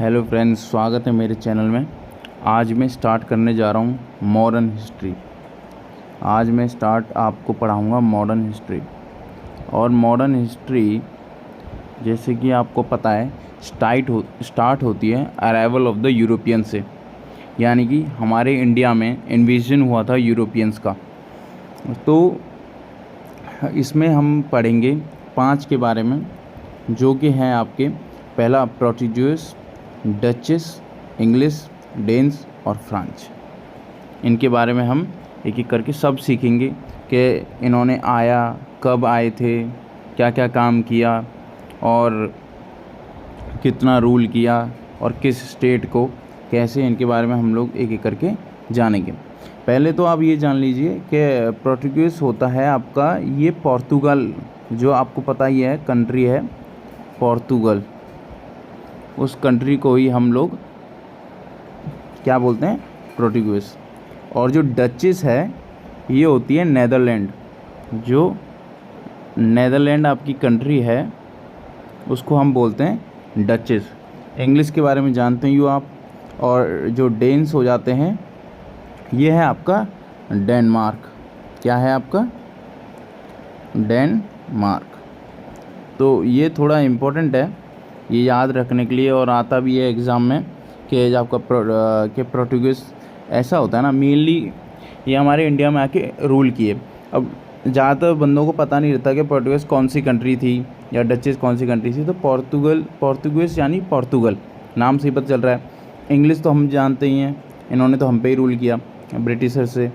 Hello friends, स्वागत है मेरे चैनल में। आज मैं स्टार्ट करने जा रहा हूँ मॉडर्न हिस्ट्री। आज मैं आपको पढ़ाऊँगा मॉडर्न हिस्ट्री। और मॉडर्न हिस्ट्री जैसे कि आपको पता है स्टार्ट होती है अराइवल ऑफ द यूरोपियन से, यानी कि हमारे इंडिया में इन्वेजन हुआ था यूरोपियंस का। तो इसमें हम पढ़ेंगे 5 के बारे में, जो कि हैं आपके पहला पोर्टुगीज, डचेस, इंग्लिश, डेन्स और फ्रेंच। इनके बारे में हम एक एक करके सब सीखेंगे कि इन्होंने कब आए थे, क्या क्या काम किया और कितना रूल किया और किस स्टेट को कैसे, इनके बारे में हम लोग एक एक करके जानेंगे। पहले तो आप ये जान लीजिए कि पोर्टुगीज होता है आपका ये पोर्तुगल, जो आपको पता ही है कंट्री है पोर्तुगल। उस कंट्री को ही हम लोग क्या बोलते हैं, पोर्टुगीज। और जो डचेस है ये होती है नेदरलैंड। जो नेदरलैंड आपकी कंट्री है उसको हम बोलते हैं डचेस। इंग्लिश के बारे में जानते ही हो आप। और जो डेन्स हो जाते हैं ये है आपका डेनमार्क। क्या है आपका? डेनमार्क। तो ये थोड़ा इम्पोर्टेंट है, ये याद रखने के लिए, और आता भी है एग्ज़ाम में कि आपका पोर्टुगीज ऐसा होता है ना, मेनली ये हमारे इंडिया में आके रूल किए। अब ज़्यादातर बंदों को पता नहीं रहता कि पोर्टुगीज कौन सी कंट्री थी या डचेस कौन सी कंट्री थी। तो पोर्तुगीज यानी पोर्तुगल नाम से ही पता चल रहा है। इंग्लिश तो हम जानते ही हैं, इन्होंने तो हम पे ही रूल किया ब्रिटिशर से।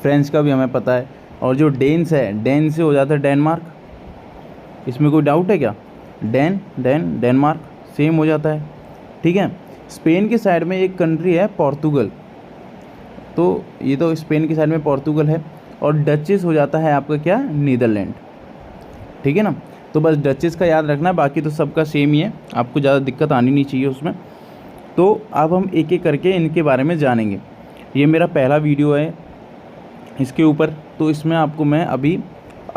फ्रेंच का भी हमें पता है। और जो डेन्स है, डेन से हो जाता है डेनमार्क। इसमें कोई डाउट है क्या? डेनमार्क सेम हो जाता है, ठीक है। स्पेन के साइड में एक कंट्री है पोर्तुगल, तो ये तो स्पेन के साइड में पोर्तुगल है। और डचेस हो जाता है आपका क्या, नीदरलैंड, ठीक है ना। तो बस डचेस का याद रखना है, बाकी तो सबका सेम ही है, आपको ज़्यादा दिक्कत आनी नहीं चाहिए उसमें। तो अब हम एक एक करके इनके बारे में जानेंगे। ये मेरा पहला वीडियो है इसके ऊपर, तो इसमें आपको मैं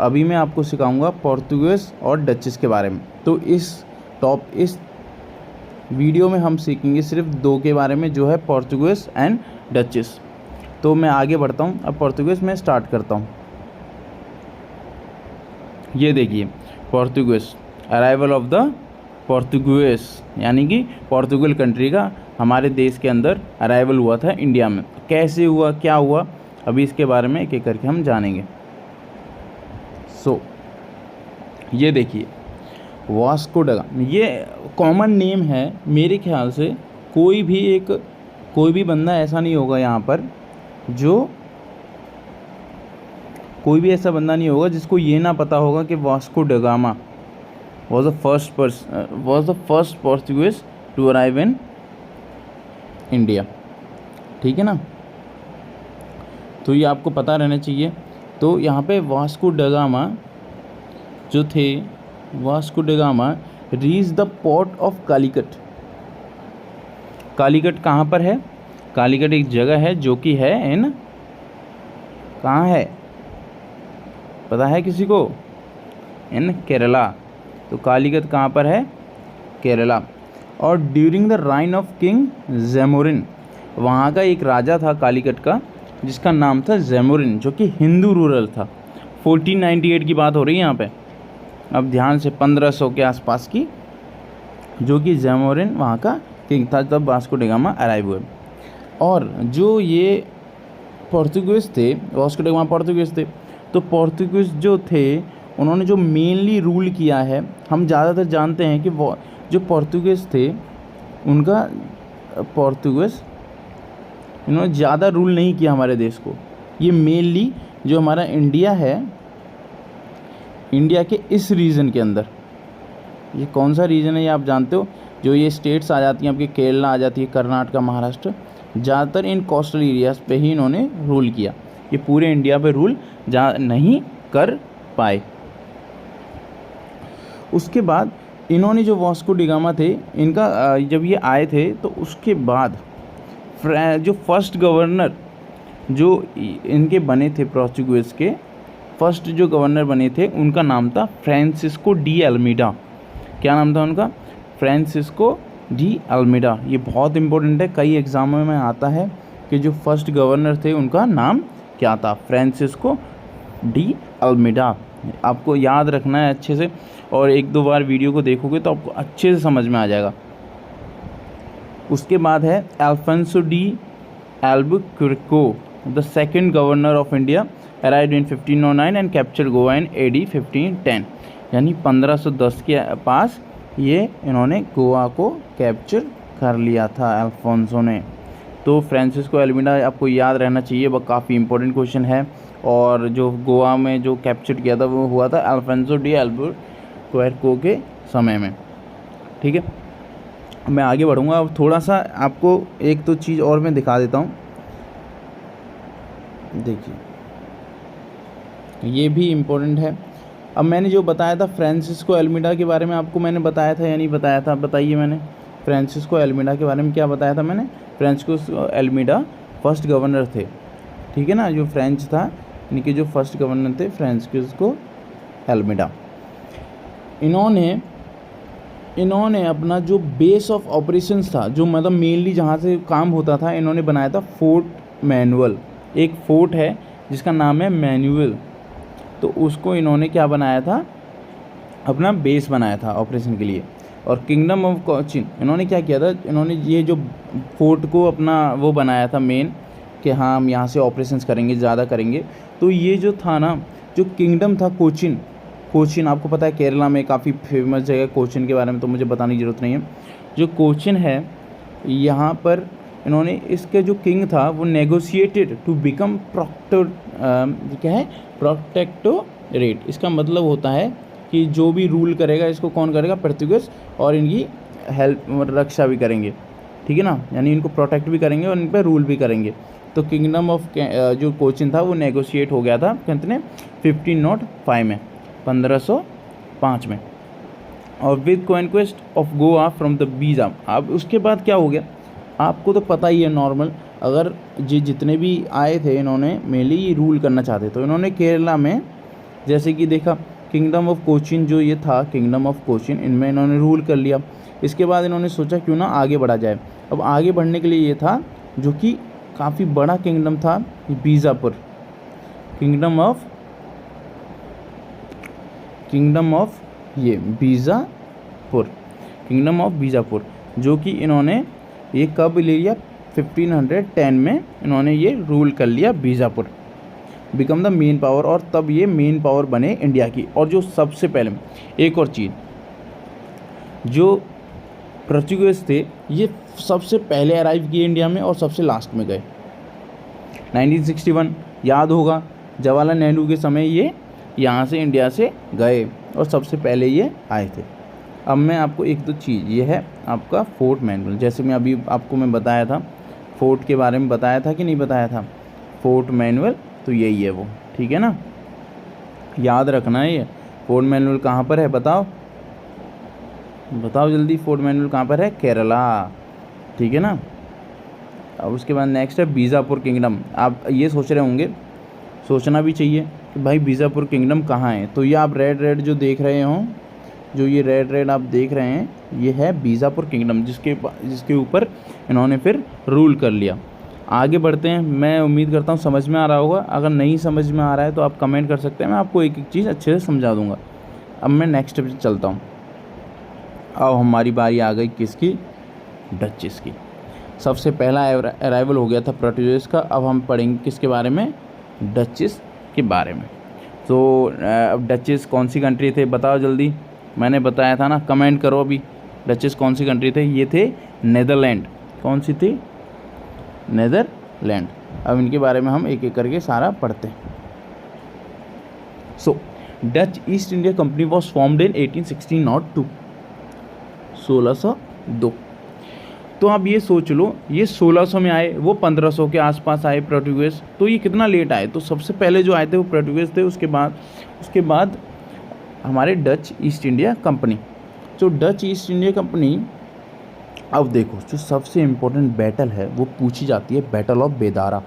अभी मैं आपको सिखाऊंगा पोर्तुगीज और डचेस के बारे में। तो इस वीडियो में हम सीखेंगे सिर्फ 2 के बारे में, जो है पोर्तुगीज एंड डचेस। तो मैं आगे बढ़ता हूँ। अब पोर्तुगीज में स्टार्ट करता हूँ। ये देखिए Portuguese, arrival of the Portuguese, यानी कि पोर्तुगल कंट्री का हमारे देश के अंदर अराइवल हुआ था इंडिया में। कैसे हुआ, क्या हुआ, अभी इसके बारे में एक एक करके हम जानेंगे। ये देखिए वास्को ड गामा, ये कॉमन नेम है मेरे ख्याल से। कोई भी बंदा ऐसा नहीं होगा यहाँ पर, कोई भी ऐसा बंदा नहीं होगा जिसको ये ना पता होगा कि Vasco da Gama was the first Portuguese to arrive in India, ठीक है ना। तो ये आपको पता रहना चाहिए। तो यहाँ पे वास्को ड गामा जो थे, Vasco da Gama reach the port of Calicut. Calicut कहाँ पर है? कालीकट एक जगह है जो कि है इन, कहाँ है पता है किसी को? इन केरला। तो कालीकट कहाँ पर है? केरला। और during the reign of king Zamorin, वहाँ का एक राजा था कालीकट का जिसका नाम था जेमोरिन, जो कि हिंदू रूरल था। 1498 की बात हो रही है यहाँ पे, अब ध्यान से 1500 के आसपास की, जो कि जेमोरिन वहाँ का किंग था तब वास्को ड गामा अराइव हुए। और जो ये पोर्तुगीज थे, वास्को ड गामा पोर्तुगीज थे, तो पोर्तुगीज जो थे उन्होंने जो मेनली रूल किया है, हम ज़्यादातर जानते हैं कि वो जो पोर्तुगीज थे उनका इन्होंने ज़्यादा रूल नहीं किया हमारे देश को। ये मेनली जो हमारा इंडिया है, इंडिया के इस रीजन के अंदर, ये कौन सा रीजन है ये आप जानते हो, जो ये स्टेट्स आ जाती हैं आपकी, केरला आ जाती है, कर्नाटका, महाराष्ट्र, ज़्यादातर इन कोस्टल एरियाज़ पे ही इन्होंने रूल किया। ये पूरे इंडिया पे रूल नहीं कर पाए। उसके बाद इन्होंने जो वास्को ड गामा थे, इनका जब ये आए थे तो उसके बाद जो फर्स्ट गवर्नर जो इनके बने थे, पोर्तुगीज के फर्स्ट जो गवर्नर बने थे, उनका नाम था फ्रांसिस्को डी अल्मीडा। क्या नाम था उनका? Francisco de Almeida. ये बहुत इंपॉर्टेंट है, कई एग्जामों में आता है कि जो फर्स्ट गवर्नर थे उनका नाम क्या था, फ्रांसिस्को डी अल्मीडा। आपको याद रखना है अच्छे से, और एक दो बार वीडियो को देखोगे तो आपको अच्छे से समझ में आ जाएगा। उसके बाद है Alfonso de Albuquerque, the second governor of India, arrived in 1509 and captured Goa in AD 1510। यानी 1510 के पास ये इन्होंने गोवा को कैप्चर कर लिया था अल्फोंसो ने। तो फ्रांसिस्को अल्मीडा आपको याद रहना चाहिए, वह काफ़ी इंपॉर्टेंट क्वेश्चन है। और जो गोवा में जो कैप्चर किया था वो हुआ था अल्फोंसो डी एल्बुक्वेर्के के समय में। ठीक है, मैं आगे बढ़ूँगा। अब थोड़ा सा आपको एक तो चीज़ और मैं दिखा देता हूँ। देखिए ये भी इम्पोर्टेंट है। अब मैंने जो बताया था फ्रांसिस्को अल्मीडा के बारे में, आपको मैंने बताया था या नहीं बताया था, बताइए। मैंने फ्रांसिस्को अल्मीडा के बारे में क्या बताया था मैंने? फ्रांसिस्को अल्मीडा फर्स्ट गवर्नर थे, ठीक है ना, जो फ्रेंच था, इनके जो फर्स्ट गवर्नर थे फ्रांसिस्को अल्मीडा। इन्होंने अपना जो बेस ऑफ ऑपरेशंस था, जो मतलब मेनली जहाँ से काम होता था, इन्होंने बनाया था फोर्ट मैनुअल। एक फोर्ट है जिसका नाम है मैनुअल, तो उसको इन्होंने क्या बनाया था, अपना बेस बनाया था ऑपरेशन के लिए। और किंगडम ऑफ कोचिन इन्होंने क्या किया था, इन्होंने ये जो फोर्ट को अपना वो बनाया था मेन, कि हाँ हम यहाँ से ऑपरेशंस करेंगे, ज़्यादा करेंगे। तो ये जो था ना, जो किंगडम था कोचिन आपको पता है केरला में काफ़ी फेमस जगह, कोचिन के बारे में तो मुझे बताने की ज़रूरत नहीं है। जो कोचिन है यहाँ पर इन्होंने, इसके जो किंग था वो नेगोशिएटेड टू बिकम क्या है, प्रोटेक्टोरेट। इसका मतलब होता है कि जो भी रूल करेगा इसको कौन करेगा, पोर्तुगीज, और इनकी हेल्प रक्षा भी करेंगे, ठीक है ना, यानी इनको प्रोटेक्ट भी करेंगे और इन पर रूल भी करेंगे। तो किंगडम ऑफ जो कोचिन था वो नेगोशिएट हो गया था कितने, 1505 में, 1505 में। और with conquest of Goa from the बीजा। अब उसके बाद क्या हो गया, आपको तो पता ही है नॉर्मल, अगर जितने भी आए थे इन्होंने मेनली रूल करना चाहते, तो इन्होंने केरला में जैसे कि देखा, किंगडम ऑफ कोचिन जो ये था, किंगडम ऑफ कोचिन, इनमें इन्होंने रूल कर लिया। इसके बाद इन्होंने सोचा क्यों ना आगे बढ़ा जाए। अब आगे बढ़ने के लिए ये था, जो कि काफ़ी बड़ा किंगडम था, बीजापुर, किंगडम ऑफ ये बीजापुर, जो कि इन्होंने ये कब ले लिया, 1510 में इन्होंने ये रूल कर लिया Bijapur, become the main power, और तब ये मेन पावर बने इंडिया की। और जो सबसे पहले एक और चीज़, जो पोर्तुगीज थे ये सबसे पहले अराइव किए इंडिया में और सबसे लास्ट में गए। 1961 याद होगा, जवाहरलाल नेहरू के समय ये यहाँ से इंडिया से गए और सबसे पहले ये आए थे। अब मैं आपको एक दो चीज़, ये है आपका फोर्ट मैनुअल, जैसे मैं अभी आपको मैं बताया था, फोर्ट के बारे में बताया था कि नहीं बताया था, फोर्ट मैनुअल, तो यही है वो, ठीक है ना, याद रखना है। ये फोर्ट मैनुअल कहाँ पर है, बताओ जल्दी, फोर्ट मैनुअल कहाँ पर है, केरला, ठीक है ना। अब उसके बाद नेक्स्ट है बीजापुर किंगडम। आप ये सोच रहे होंगे, सोचना भी चाहिए कि भाई बीजापुर किंगडम कहाँ है। तो ये आप रेड जो देख रहे हो, जो ये रेड आप देख रहे हैं, ये है बीजापुर किंगडम, जिसके ऊपर इन्होंने फिर रूल कर लिया। आगे बढ़ते हैं, मैं उम्मीद करता हूँ समझ में आ रहा होगा। अगर नहीं समझ में आ रहा है तो आप कमेंट कर सकते हैं, मैं आपको एक एक चीज़ अच्छे से समझा दूँगा। अब मैं नेक्स्ट पे चलता हूँ। अब हमारी बारी आ गई किसकी, डचेस की। सबसे पहला अराइवल हो गया था पोर्तुगीज का। अब हम पढ़ेंगे किसके बारे में, डचेस के बारे में। तो अब डचेस कौन सी कंट्री थे, बताओ जल्दी, मैंने बताया था ना, कमेंट करो अभी। डचेस कौन सी कंट्री थे, ये थे नेदरलैंड। कौन सी थी, नेदरलैंड। अब इनके बारे में हम एक एक करके सारा पढ़ते हैं। So Dutch East India Company was formed in 1816 1602। तो आप ये सोच लो, ये 1600 में आए, वो 1500 के आसपास आए पोर्तुगीज। तो ये कितना लेट आए, तो सबसे पहले जो आए थे वो पोर्तुगीज थे। उसके बाद हमारे डच ईस्ट इंडिया कंपनी। जो डच ईस्ट इंडिया कंपनी, अब देखो जो सबसे इम्पोर्टेंट बैटल है वो पूछी जाती है, बैटल ऑफ बेदारा।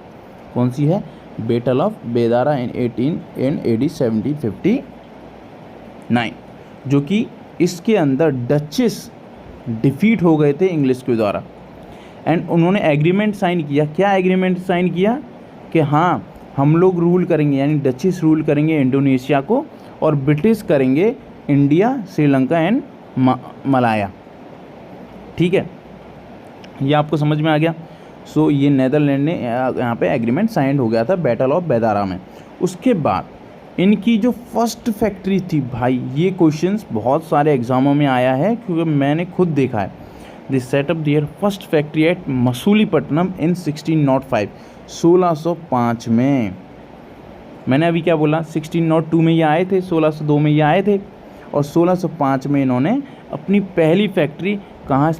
कौन सी है, बैटल ऑफ बेदारा इन AD 1759, जो कि इसके अंदर डचेस डिफीट हो गए थे इंग्लिश के द्वारा। एंड उन्होंने एग्रीमेंट साइन किया। क्या एग्रीमेंट साइन किया कि हाँ हम लोग रूल करेंगे, यानी डचेस रूल करेंगे इंडोनेशिया को और ब्रिटिश करेंगे इंडिया, श्रीलंका एंड मलाया। ठीक है, ये आपको समझ में आ गया। सो ये नेदरलैंड ने यहाँ पे एग्रीमेंट साइन हो गया था बैटल ऑफ बेदारा में। उसके बाद इनकी जो फर्स्ट फैक्ट्री थी, भाई ये क्वेश्चंस बहुत सारे एग्जामों में आया है क्योंकि मैंने खुद देखा है। They set up their first factory at Masulipatnam in 1605, 1605 में। मैंने अभी क्या बोला, 1602 में ये आए थे, 1602 में ये आए थे और 1605 में इन्होंने अपनी पहली फैक्ट्री कहाँ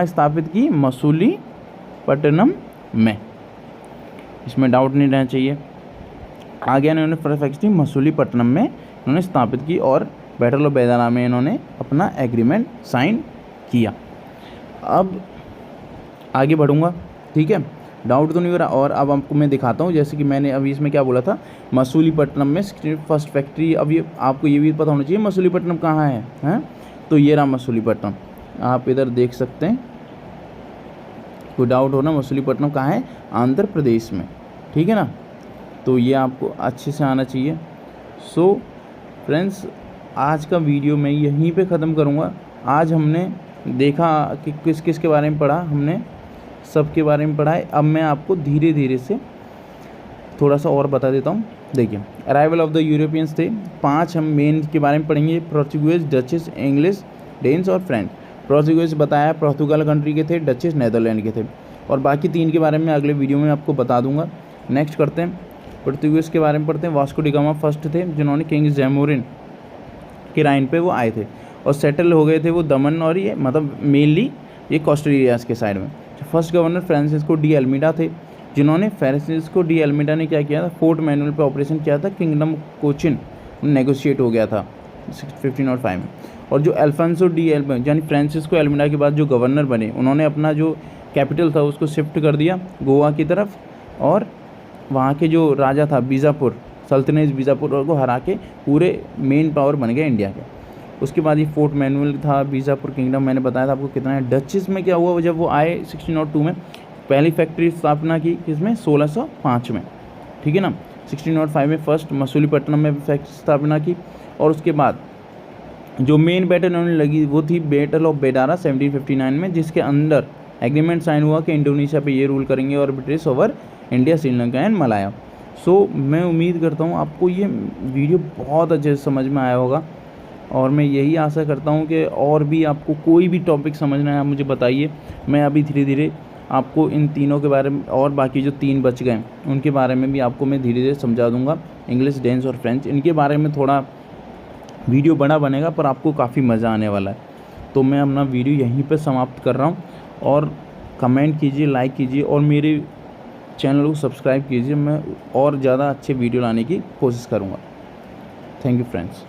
स्थापित की, मसूलीपट्टनम में। इसमें डाउट नहीं रहना चाहिए। आगे इन्होंने फर्स्ट फैक्ट्री मसूलीपट्टनम में इन्होंने स्थापित की और बैटल ऑफ बेदारा में इन्होंने अपना एग्रीमेंट साइन किया। अब आगे बढ़ूँगा, ठीक है, डाउट तो नहीं हो रहा। और अब आपको मैं दिखाता हूँ, जैसे कि मैंने अभी इसमें क्या बोला था, मसूलीपट्टनम में फर्स्ट फैक्ट्री। अब ये आपको ये भी पता होना चाहिए मसूलीपट्टनम कहाँ है, हैं? तो ये रहा मसूलीपट्टनम, आप इधर देख सकते हैं। कोई डाउट हो ना, मसूलीपट्टनम कहाँ है, आंध्र प्रदेश में, ठीक है ना। तो ये आपको अच्छे से आना चाहिए। सो फ्रेंड्स, आज का वीडियो मैं यहीं पे ख़त्म करूँगा। आज हमने देखा कि किस किस के बारे में पढ़ा, हमने सब के बारे में पढ़ा है। अब मैं आपको धीरे धीरे से थोड़ा सा और बता देता हूँ। देखिए, अराइवल ऑफ द यूरोपियंस थे 5, हम मेन के बारे में पढ़ेंगे, पोर्चुगीज, डचेस, इंग्लिश, डेन्स और फ्रेंच। पोर्चुगीज बताया पोर्तुगाल कंट्री के थे, डचेस नेदरलैंड के थे, और बाकी 3 के बारे में अगले वीडियो में आपको बता दूंगा। नेक्स्ट करते हैं, पोर्तुगीज के बारे में पढ़ते हैं। वास्को डी गामा फर्स्ट थे जिन्होंने किंग जैमोरिन के राइन पे वो आए थे और सेटल हो गए थे वो दमन और ये मतलब मेनली ये कोस्टल एरियाज़ के साइड में। First governor Francisco de Almeida थे जिन्होंने फ्रांसिस्को डी अल्मीडा ने क्या किया था, फोर्ट मैनुअल पे ऑपरेशन किया था, किंगडम कोचिन नेगोशिएट हो गया था 1505 में। और जो अल्फांसो डी यानी फ्रांसिस्को अल्मीडा के बाद जो गवर्नर बने, उन्होंने अपना जो कैपिटल था उसको शिफ्ट कर दिया गोवा की तरफ, और वहाँ के जो राजा था बीजापुर, सल्तनत बीजापुर को हरा के पूरे मेन पावर बन गए इंडिया के। उसके बाद ये फोर्ट मैनुअल था, बीजापुर किंगडम, मैंने बताया था आपको कितना है। डचेस में क्या हुआ, जब वो आए 1602 में पहली फैक्ट्री स्थापना की, किसमें, 1605 में, ठीक है ना। 1605 में फर्स्ट मसूलीपट्टनम में फैक्ट्री स्थापना की, और उसके बाद जो मेन बैटल उन्होंने लगी वो थी बैटल ऑफ बेदारा 1759 में, जिसके अंदर एग्रीमेंट साइन हुआ कि इंडोनेशिया पे ये रूल करेंगे और British over India, Sri Lanka and Malaya. So मैं उम्मीद करता हूँ आपको ये वीडियो बहुत अच्छे से समझ में आया होगा, और मैं यही आशा करता हूँ कि और भी आपको कोई भी टॉपिक समझना है आप मुझे बताइए। मैं अभी धीरे धीरे आपको इन तीनों के बारे में और बाकी जो 3 बच गए उनके बारे में भी आपको मैं धीरे धीरे समझा दूँगा। इंग्लिश, डेन्स और फ्रेंच, इनके बारे में थोड़ा वीडियो बड़ा बनेगा पर आपको काफ़ी मज़ा आने वाला है। तो मैं अपना वीडियो यहीं पर समाप्त कर रहा हूँ, और कमेंट कीजिए, लाइक कीजिए और मेरे चैनल को सब्सक्राइब कीजिए। मैं और ज़्यादा अच्छे वीडियो लाने की कोशिश करूँगा। Thank you friends.